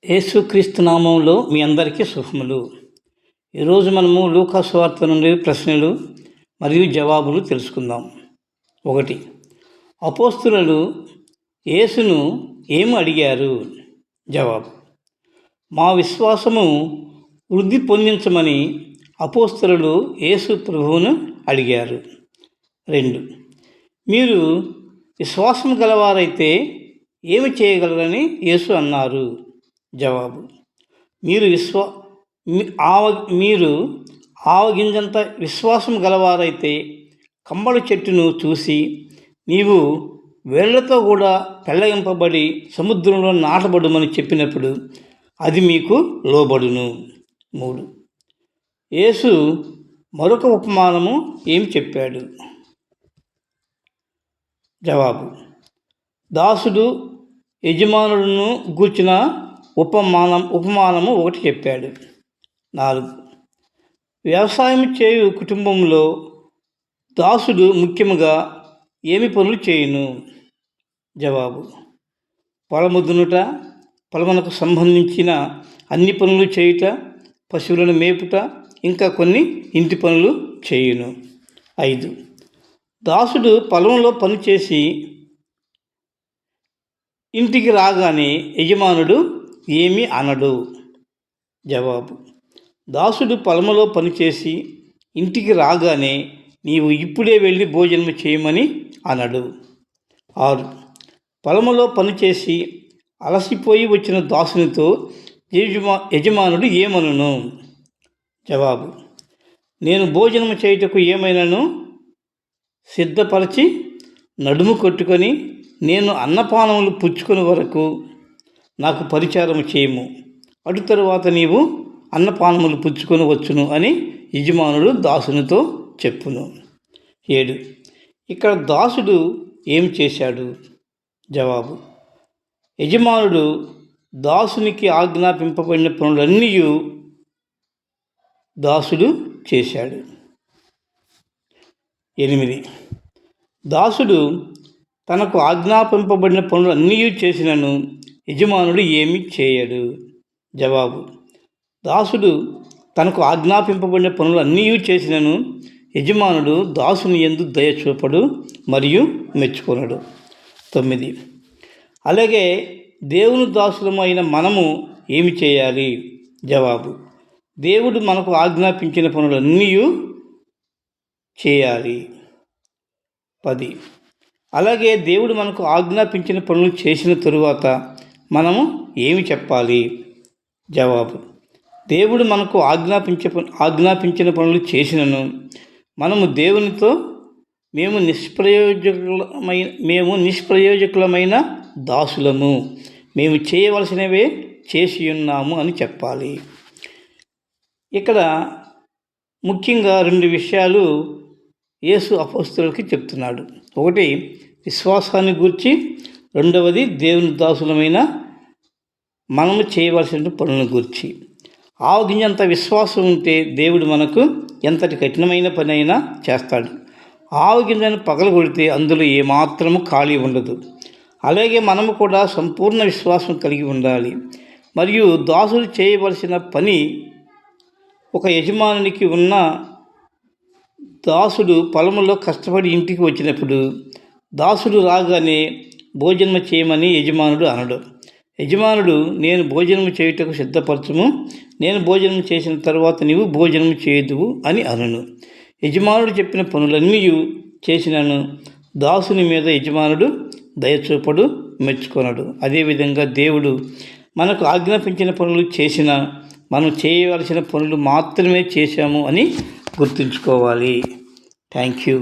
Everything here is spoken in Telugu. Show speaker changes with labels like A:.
A: యేసుక్రీస్తు నామంలో మీ అందరికీ శుభములు. ఈరోజు మనము లూకా సువార్త నుండి ప్రశ్నలు మరియు జవాబులు తెలుసుకుందాం. 1. అపోస్తలులు యేసును ఏమి అడిగారు? జవాబు: మా విశ్వాసము వృద్ధి పొందించమని అపోస్తలులు యేసు ప్రభువును అడిగారు. 2. మీరు విశ్వాసం గలవారైతే ఏమి చేయగలరని యేసు అన్నారు? జవాబు: మీరు ఆవగింజంత విశ్వాసం గలవారైతే కమ్మడి చెట్టును చూసి నీవు వేళ్లతో కూడా పెళ్ళగింపబడి సముద్రంలో నాటబడుమని చెప్పినప్పుడు అది మీకు లోబడును. 3. యేసు మరొక ఉపమానము ఏమి చెప్పాడు? జవాబు: దాసుడు యజమానులను గూర్చిన ఉపమానము ఒకటి చెప్పాడు. 4. వ్యవసాయం చేయు కుటుంబంలో దాసుడు ముఖ్యంగా ఏమి పనులు చేయును? జవాబు: పొలము దున్నుట, పొలమునకు సంబంధించిన అన్ని పనులు చేయుట, పశువులను మేపుట, ఇంకా కొన్ని ఇంటి పనులు చేయును. 5. దాసుడు పొలంలో పనిచేసి ఇంటికి రాగానే యజమానుడు ఏమీ అనడు. జవాబు: దాసుడు పొలంలో పనిచేసి ఇంటికి రాగానే నీవు ఇప్పుడే వెళ్ళి భోజనం చేయమని అనడు. 6. పొలంలో పనిచేసి అలసిపోయి వచ్చిన దాసునితో యజమానుడు ఏమనును? జవాబు: నేను భోజనం చేయుటకు ఏమైనాను సిద్ధపరచి నడుము కొట్టుకొని నేను అన్నపానములు పుచ్చుకునే వరకు నాకు పరిచారము చేయము, అటు తరువాత నీవు అన్నపానములు పుచ్చుకొని వచ్చును అని యజమానుడు దాసునితో చెప్పును. 7. ఇక్కడ దాసుడు ఏం చేశాడు? జవాబు: యజమానుడు దాసునికి ఆజ్ఞాపింపబడిన పనులన్నీ దాసుడు చేశాడు. 8. దాసుడు తనకు ఆజ్ఞాపింపబడిన పనులన్నీ చేసినను యజమానుడు ఏమీ చేయడు. జవాబు: దాసుడు తనకు ఆజ్ఞాపింపబడిన పనులన్నీ చేసినను యజమానుడు దాసుని యందు దయ చూపడు మరియు మెచ్చుకొనడు. 9. అలాగే దేవుని దాసులమైన మనము ఏమి చేయాలి? జవాబు: దేవుడు మనకు ఆజ్ఞాపించిన పనులన్నీ చేయాలి. 10. అలాగే దేవుడు మనకు ఆజ్ఞాపించిన పనులు చేసిన తరువాత మనము ఏమి చెప్పాలి? జవాబు: దేవుడు మనకు ఆజ్ఞాపించిన పనులు చేసినను మనము దేవునితో మేము నిష్ప్రయోజకులమైన దాసులము, మేము చేయవలసినవే చేసి ఉన్నాము అని చెప్పాలి. ఇక్కడ ముఖ్యంగా 2 విషయాలు యేసు అపోస్తలులకి చెప్తున్నాడు. 1. విశ్వాసాన్ని గూర్చి, 2వది దేవుని దాసులమైన మనము చేయవలసిన పనులను గూర్చి. ఆవగింజంత విశ్వాసం ఉంటే దేవుడు మనకు ఎంతటి కఠినమైన పని అయినా చేస్తాడు. ఆవగింజను పగలగొడితే అందులో ఏమాత్రము ఖాళీ ఉండదు. అలాగే మనము కూడా సంపూర్ణ విశ్వాసం కలిగి ఉండాలి. మరియు దాసుడు చేయవలసిన పని ఒక యజమానునికి ఉన్న దాసుడు పొలంలో కష్టపడి ఇంటికి వచ్చినప్పుడు దాసుడు రాగానే భోజనం చేయమని యజమానుడు అనడు. యజమానుడు నేను భోజనం చేయుటకు సిద్ధపరచుము, నేను భోజనం చేసిన తర్వాత నీవు భోజనం చేయదువు అని అనను. యజమానుడు చెప్పిన పనులన్నీ చేసినను దాసుని మీద యజమానుడు దయచూపడు, మెచ్చుకొనడు. అదేవిధంగా దేవుడు మనకు ఆజ్ఞాపించిన పనులు చేసినా మనం చేయవలసిన పనులు మాత్రమే చేశాము అని గుర్తుంచుకోవాలి. Thank you.